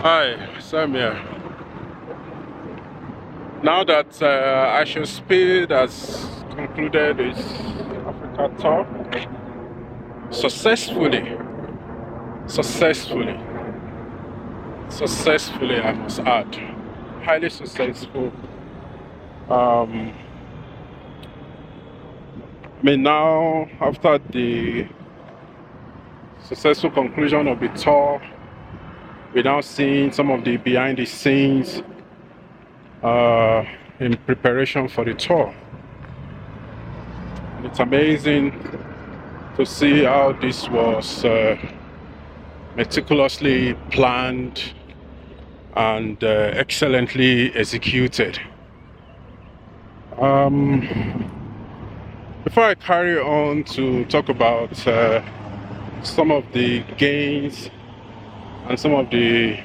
Hi, Sam here. Now that iShowSpeed has concluded its Africa tour successfully, I must add, highly successful. Now after the successful conclusion of the tour, we're now seeing some of the behind the scenes in preparation for the tour. And it's amazing to see how this was meticulously planned and excellently executed. Before I carry on to talk about some of the gains and some of the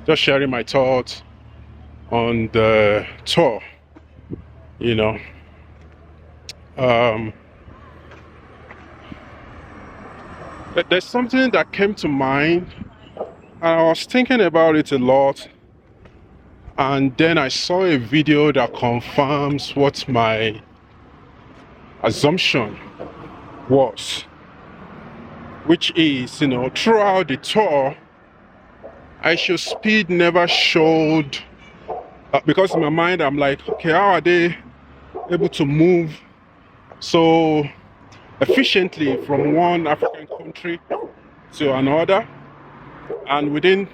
just sharing my thoughts on the tour, there's something that came to mind, and I was thinking about it a lot, and then I saw a video that confirms what my assumption was, which is, throughout the tour, iShowSpeed never showed, because in my mind I'm like, okay, how are they able to move so efficiently from one African country to another, and within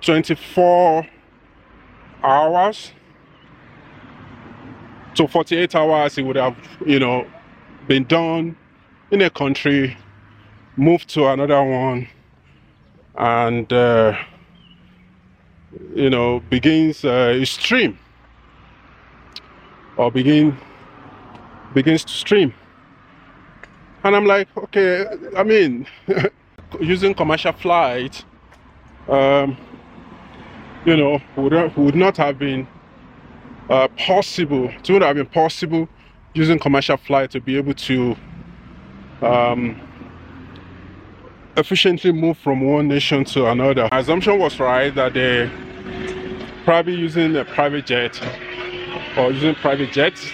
24 hours to 48 hours it would have been done in a country, moved to another one, and begins a stream, or begins to stream. And I'm like, okay, I mean, using commercial flight, would not have been possible. It would have been possible using commercial flight to be able to efficiently move from one nation to another. My assumption was right, that they're probably using a private jet or using private jets.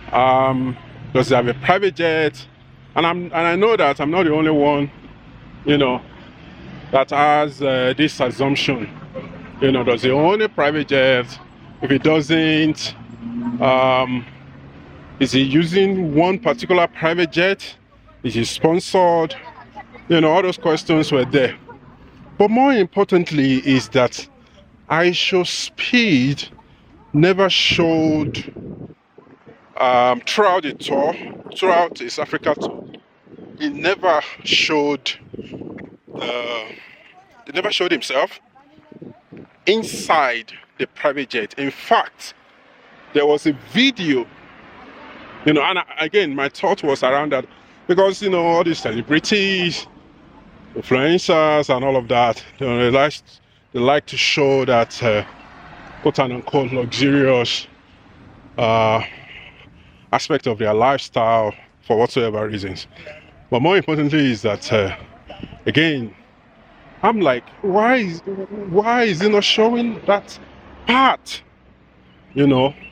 Because they have a private jet, and I know that I'm not the only one, that has this assumption. Does he own a private jet? If he doesn't, is he using one particular private jet? Is he sponsored? All those questions were there. But more importantly is that iShowSpeed never showed throughout the tour, throughout his Africa tour, he never showed himself inside the private jet. In fact, there was a video, and again, my thought was around that, because all these celebrities, influencers, and all of that, they like to show that quote unquote luxurious aspect of their lifestyle for whatsoever reasons. But more importantly is that again, I'm like, why is it not showing that part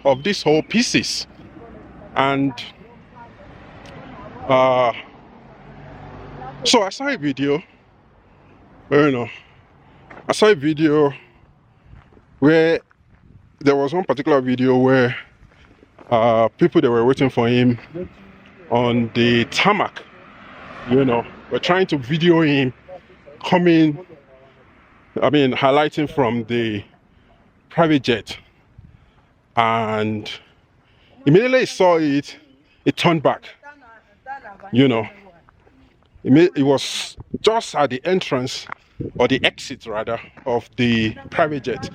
of this whole pieces? And so I saw a video where there was one particular video where people that were waiting for him on the tarmac, were trying to video him coming, highlighting from the private jet. And immediately he saw it, he turned back. It was just at the entrance, or the exit rather, of the private jet.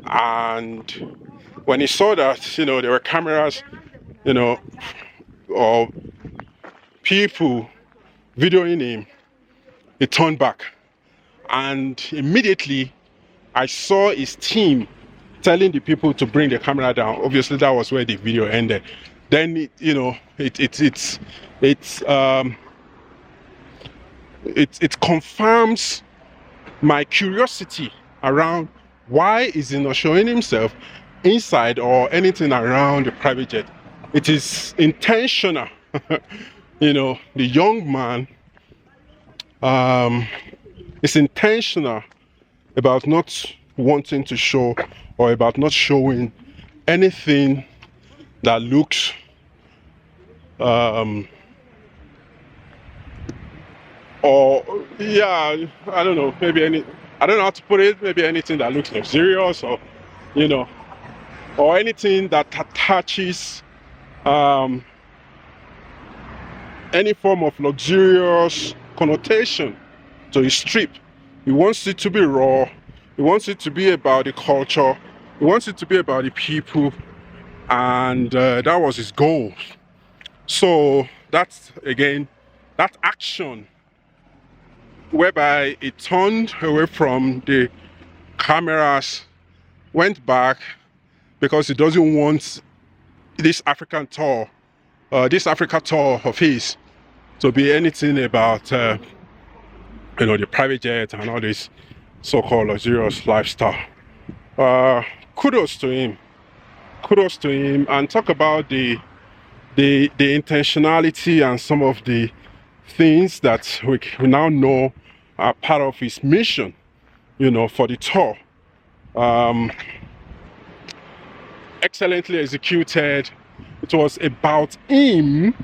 And when he saw that, there were cameras, or people videoing him, he turned back. And immediately I saw his team telling the people to bring the camera down. Obviously that was where the video ended. Then it confirms my curiosity around why is he not showing himself inside or anything around the private jet. It is intentional. You know, the young man is intentional about not wanting to show or about not showing anything that looks or yeah, I don't know, maybe I don't know how to put it, maybe anything that looks luxurious, or you know, or anything that attaches any form of luxurious connotation to his trip. He wants it to be raw, he wants it to be about the culture, he wants it to be about the people, and that was his goal. So that's, again, that action whereby it turned away from the cameras, went back, because he doesn't want this African tour, this Africa tour of his, to be anything about you know, the private jet and all this so-called luxurious lifestyle. Kudos to him, and talk about the intentionality and some of the things that we now know are part of his mission, you know, for the tour. Excellently executed. It was about him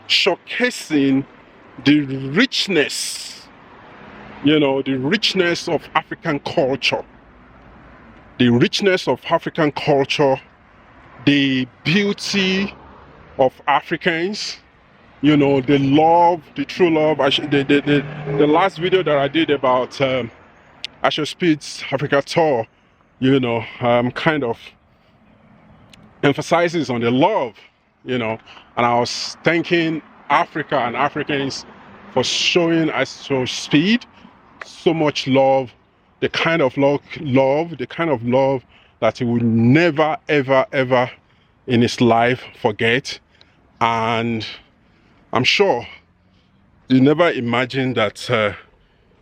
showcasing the richness, you know, the richness of African culture, the richness of African culture, the beauty of Africans, you know, the love, the true love. The last video that I did about iShowSpeed's Africa tour, you know, kind of emphasizes on the love, you know, and I was thanking Africa and Africans for showing iShowSpeed so much love, the kind of love that he would never, ever, ever in his life forget. And I'm sure he never imagined that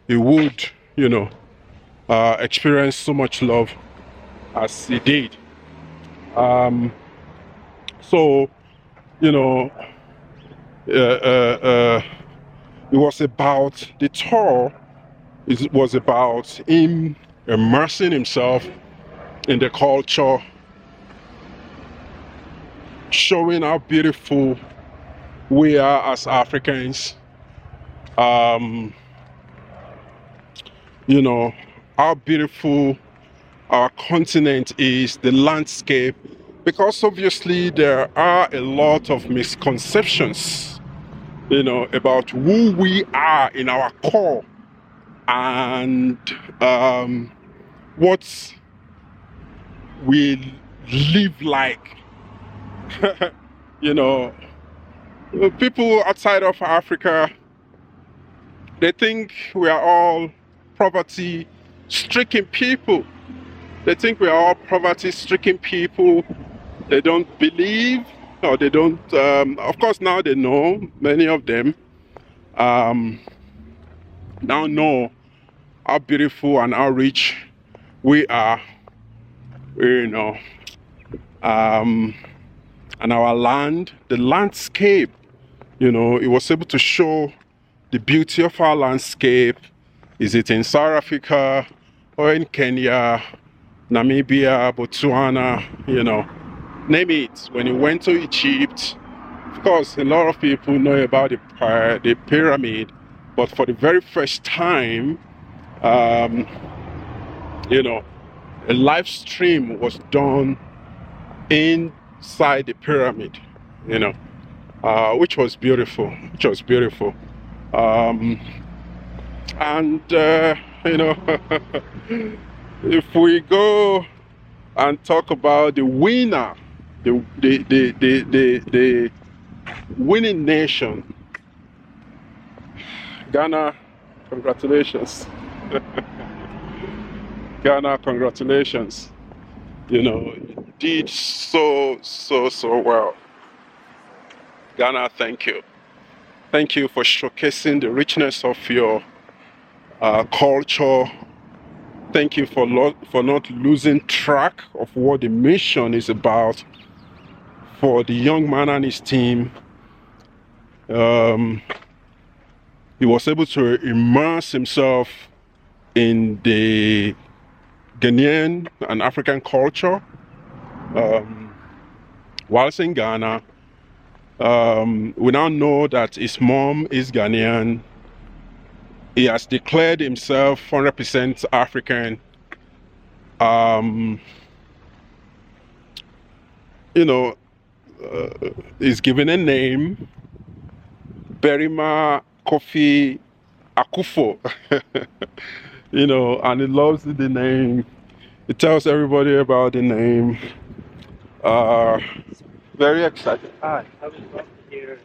he would, you know, experience so much love as he did. So, you know, it was about the tour. It was about him immersing himself in the culture, showing how beautiful we are as Africans, you know, how beautiful our continent is, the landscape, because obviously there are a lot of misconceptions, you know, about who we are in our core and what we live like. You know, people outside of Africa, they think we are all poverty-stricken people. They think we are all poverty-stricken people. They don't believe, or they don't, of course now they know, many of them now know how beautiful and how rich we are, you know, and our land, the landscape, you know, it was able to show the beauty of our landscape. Is it in South Africa or in Kenya, Namibia, Botswana, you know, name it. When you went to Egypt, of course, a lot of people know about the pyramid, but for the very first time, you know, a live stream was done inside the pyramid, you know, which was beautiful, and you know, if we go and talk about the winner, the winning nation, Ghana, congratulations. Ghana, congratulations. You know, you did so well. Ghana, thank you. Thank you for showcasing the richness of your culture. Thank you for not losing track of what the mission is about. For the young man and his team, he was able to immerse himself in the Ghanaian and African culture. Whilst in Ghana, we now know that his mom is Ghanaian. He has declared himself 100% African. He's given a name, Berima Kofi Akufo. And he loves the name. He tells everybody about the name. Very excited. Hi, I was here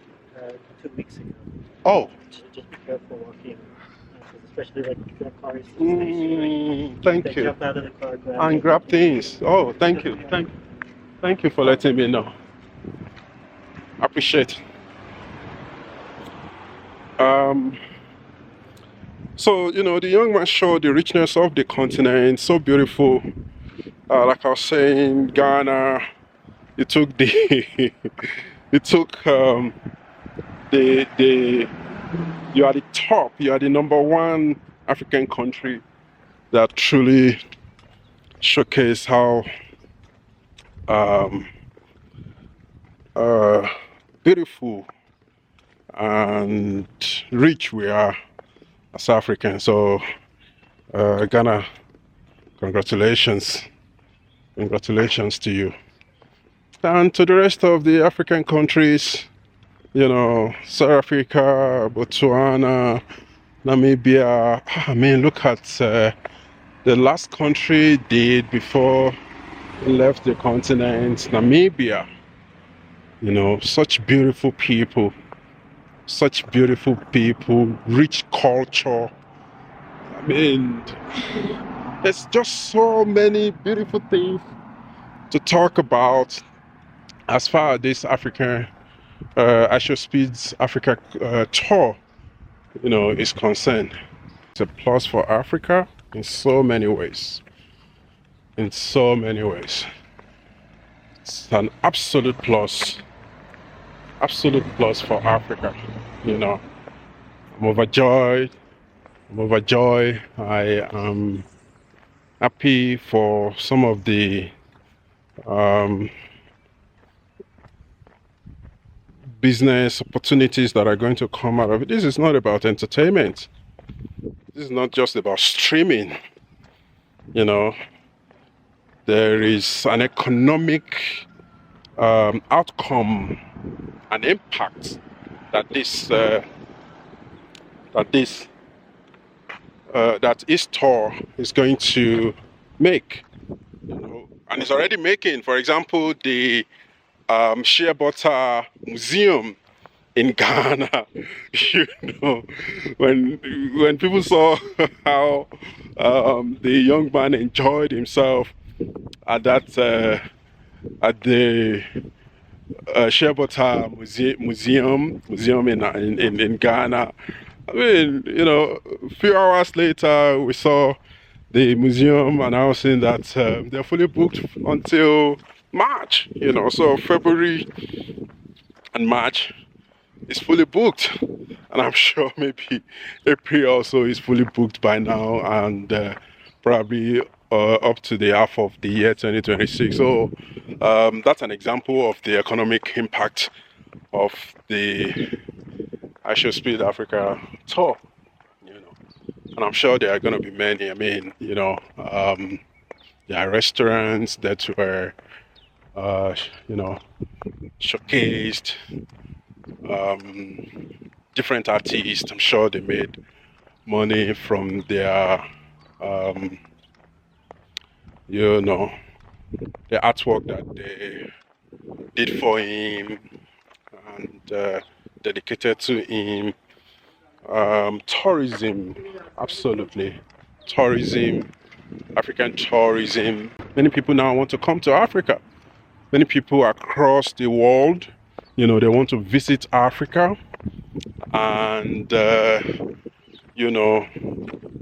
2 weeks ago. Oh. Just be careful walking, especially like cars. Thank you. Jump out of the car, grab things. Oh, thank you. Thank you for letting me know. Appreciate it. So, the young man showed the richness of the continent, so beautiful. Like I was saying, Ghana, it took you are the top, you are the #1 African country that truly showcase how beautiful and rich we are as Africans. So Ghana, congratulations to you, and to the rest of the African countries, South Africa, Botswana, Namibia. I mean, look at the last country did before we left the continent, Namibia. Such beautiful people, rich culture. I mean, there's just so many beautiful things to talk about as far as this African iShowSpeed's Africa tour, is concerned. It's a plus for Africa in so many ways. It's an absolute plus for Africa. I'm overjoyed. I am happy for some of the business opportunities that are going to come out of it. This is not about entertainment. This is not just about streaming. There is an economic outcome, an impact that this tour is going to make, and it's already making. For example, the Shea Butter Museum in Ghana. When people saw how the young man enjoyed himself at the Shea Butter museum in Ghana. I mean, a few hours later, we saw the museum announcing that they're fully booked until March. So February and March is fully booked, and I'm sure maybe April also is fully booked by now, and probably up to the half of the year 2026. So that's an example of the economic impact of the iShowSpeed Africa tour, and I'm sure there are going to be many. I mean, there are restaurants that were showcased, different artists. I'm sure they made money from their the artwork that they did for him and dedicated to him. Tourism, absolutely. Tourism, African tourism. Many people now want to come to Africa. Many people across the world, they want to visit Africa. and you know,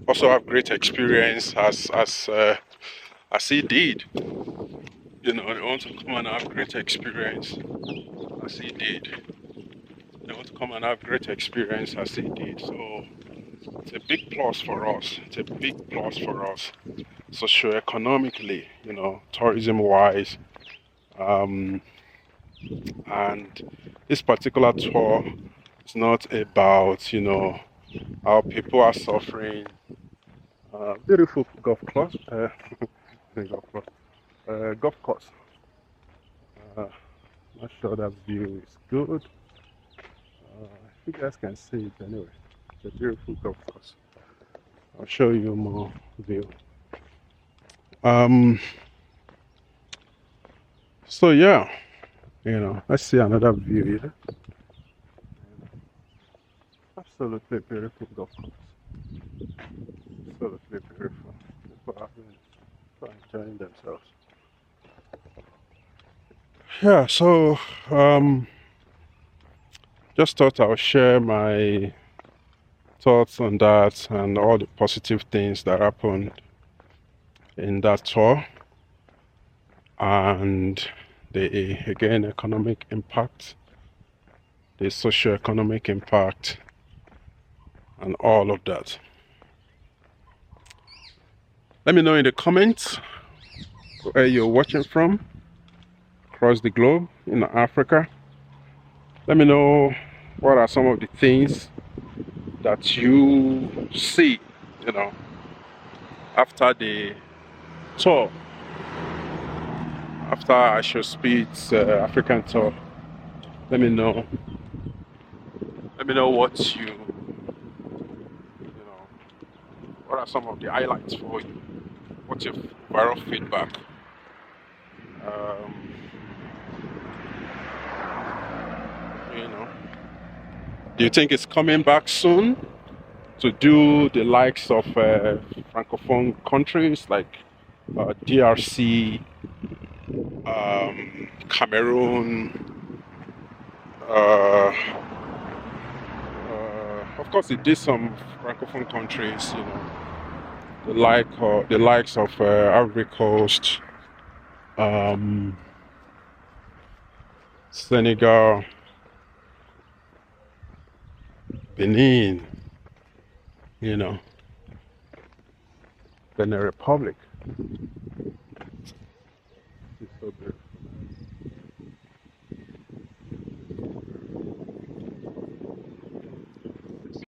also have great experience as he did. You know, they want to come and have great experience as he did. They want to come and have great experience as he did. So it's a big plus for us. It's a big plus for us, socioeconomically, you know, tourism-wise. Um, and this particular tour is not about, you know, how people are suffering. Beautiful golf course. Golf course. Not sure that view is good. You guys can see it anyway. It's a beautiful golf course. I'll show you more view. Um, so yeah, you know, let's see another view here. Absolutely beautiful golf course. Absolutely beautiful. People are enjoying themselves. Yeah, so just thought I'll share my thoughts on that and all the positive things that happened in that tour, and the again economic impact, the socio-economic impact, and all of that. Let me know in the comments where you're watching from across the globe in Africa. Let me know what are some of the things that you see, you know, after the tour, after iShowSpeed's African tour. Let me know. Let me know what you know, what are some of the highlights for you? What's your overall feedback? Um, you know, do you think it's coming back soon to do the likes of francophone countries like DRC, Cameroon? Of course, it did some francophone countries, you know, the likes of Ivory Coast, um, Senegal, Benin, you know, Benin Republic. It's so beautiful.